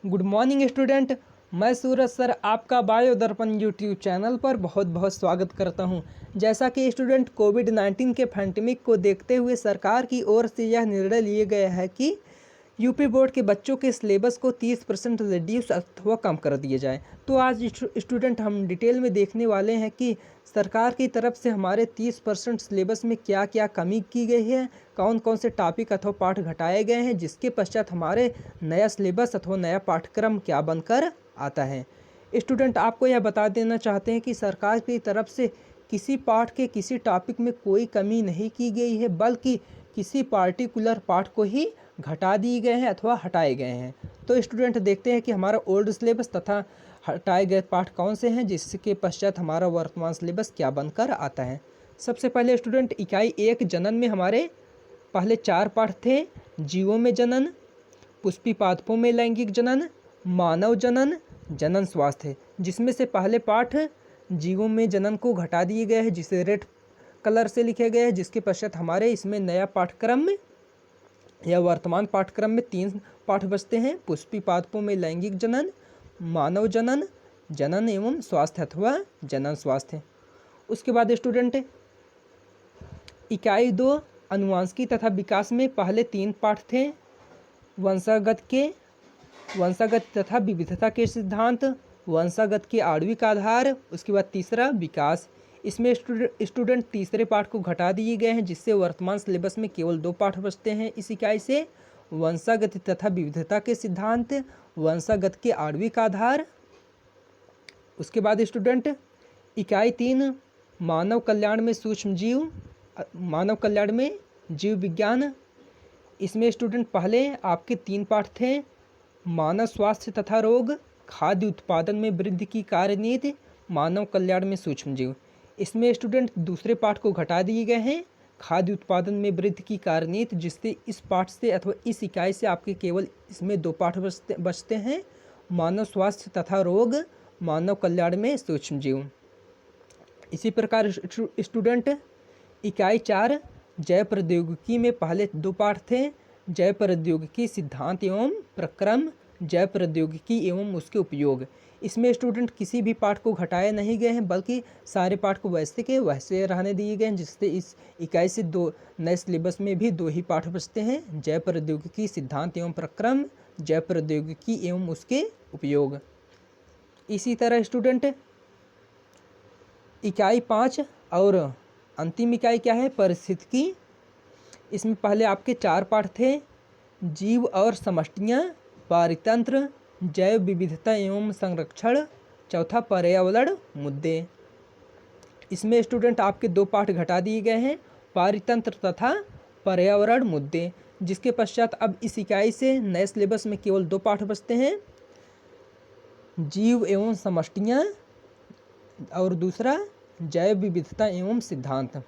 Good morning student. मैं सूरज sir आपका bio दर्पण यूट्यूब चैनल पर बहुत बहुत स्वागत करता हूं। जैसा कि स्टूडेंट कोविड-19 के पैंडेमिक को देखते हुए सरकार की ओर से यह निर्णय लिए गया है कि यूपी बोर्ड के बच्चों के सिलेबस को 30% रिड्यूस अथवा कम कर दिया जाए। तो आज स्टूडेंट हम डिटेल में देखने वाले हैं कि सरकार की तरफ से हमारे 30% सिलेबस में क्या क्या कमी की गई है, कौन कौन से टॉपिक अथवा पाठ घटाए गए हैं, जिसके पश्चात हमारे नया सिलेबस अथवा नया पाठ्यक्रम क्या बनकर आता है। स्टूडेंट आपको यह बता देना चाहते हैं कि सरकार की तरफ से किसी पाठ के किसी टॉपिक में कोई कमी नहीं की गई है, बल्कि किसी पार्टिकुलर पाठ को ही घटा दिए गए हैं अथवा हटाए गए हैं। तो स्टूडेंट देखते हैं कि हमारा ओल्ड सिलेबस तथा हटाए गए पाठ कौन से हैं, जिसके पश्चात हमारा वर्तमान सिलेबस क्या बनकर आता है। सबसे पहले स्टूडेंट इकाई 1 जनन में हमारे पहले 4 पाठ थे। जीवों में जनन, पुष्पी पादपों में लैंगिक जनन, मानव जनन, जनन स्वास्थ्य, जिसमें से पहले पाठ जीवों में जनन को घटा दिए गए हैं, जिसे रेड कलर से लिखे गए हैं, जिसके पश्चात हमारे इसमें नया पाठ्यक्रम में या वर्तमान पाठ्यक्रम में 3 पाठ बचते हैं। पुष्पी पादपों में लैंगिक जनन, मानव जनन, जनन एवं स्वास्थ्य अथवा जनन स्वास्थ्य। उसके बाद स्टूडेंट इकाई 2 अनुवांशिकी तथा विकास में पहले 3 पाठ थे। वंशागत तथा विविधता के सिद्धांत, वंशागत के आणविक आधार, उसके बाद तीसरा विकास। इसमें स्टूडेंट तीसरे पाठ को घटा दिए गए हैं, जिससे वर्तमान सिलेबस में केवल 2 पाठ बचते हैं इस इकाई से। वंशागत तथा विविधता के सिद्धांत, वंशागत के आणविक आधार। उसके बाद स्टूडेंट इकाई 3 मानव कल्याण में सूक्ष्म जीव, मानव कल्याण में जीव विज्ञान। इसमें स्टूडेंट पहले आपके 3 पाठ थे। मानव स्वास्थ्य तथा रोग, खाद्य उत्पादन में वृद्धि की कार्यनीति, मानव कल्याण में सूक्ष्म जीव। इसमें स्टूडेंट दूसरे पाठ को घटा दिए गए हैं, खाद्य उत्पादन में वृद्धि की कार्यनीति, जिससे इस पाठ से अथवा इस इकाई से आपके केवल इसमें 2 पाठ बचते हैं। मानव स्वास्थ्य तथा रोग, मानव कल्याण में सूक्ष्म जीव। इसी प्रकार स्टूडेंट इकाई 4 जैव प्रौद्योगिकी में पहले 2 पाठ थे। जैव प्रौद्योगिकी सिद्धांत एवं प्रक्रम, जैव प्रौद्योगिकी एवं उसके उपयोग। इसमें स्टूडेंट किसी भी पाठ को घटाए नहीं गए हैं, बल्कि सारे पाठ को वैसे के वैसे रहने दिए गए हैं, जिससे इस इकाई से 2 नए सिलेबस में भी 2 ही पाठ बचते हैं। जैव प्रौद्योगिकी सिद्धांत एवं प्रक्रम, जैव प्रौद्योगिकी एवं उसके उपयोग। इसी तरह स्टूडेंट इकाई 5 और अंतिम इकाई क्या है, पारिस्थितिकी। इसमें पहले आपके 4 पाठ थे। जीव और समष्टियाँ, पारितंत्र, जैव विविधता एवं संरक्षण, चौथा पर्यावरण मुद्दे। इसमें स्टूडेंट आपके 2 पाठ घटा दिए गए हैं, पारितंत्र तथा पर्यावरण मुद्दे, जिसके पश्चात अब इस इकाई से नए सिलेबस में केवल 2 पाठ बचते हैं। जीव एवं समष्टियाँ और दूसरा जैव विविधता एवं सिद्धांत।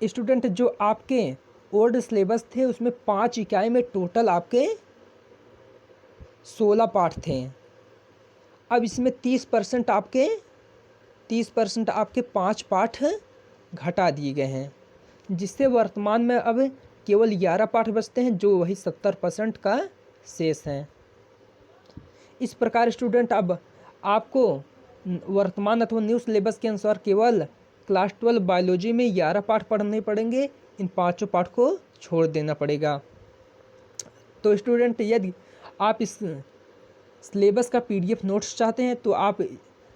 स्टूडेंट जो आपके ओल्ड सिलेबस थे उसमें 5 इकाई में टोटल आपके 16 पाठ थे। अब इसमें 30% आपके 5 पाठ घटा दिए गए हैं, जिससे वर्तमान में अब केवल 11 पाठ बचते हैं, जो वही 70% का शेष है। इस प्रकार स्टूडेंट अब आपको वर्तमान अथवा न्यू सिलेबस के अनुसार केवल क्लास 12 बायोलॉजी में 11 पाठ पढ़ने पड़ेंगे, इन 5 पाठ को छोड़ देना पड़ेगा। तो स्टूडेंट यदि आप इस सिलेबस का PDF नोट्स चाहते हैं तो आप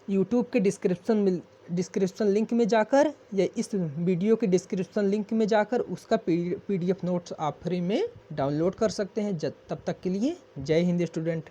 यूट्यूब के डिस्क्रिप्शन लिंक में जाकर या इस वीडियो के डिस्क्रिप्शन लिंक में जाकर उसका PDF नोट्स आप फ्री में डाउनलोड कर सकते हैं। तब तक के लिए जय हिंद स्टूडेंट।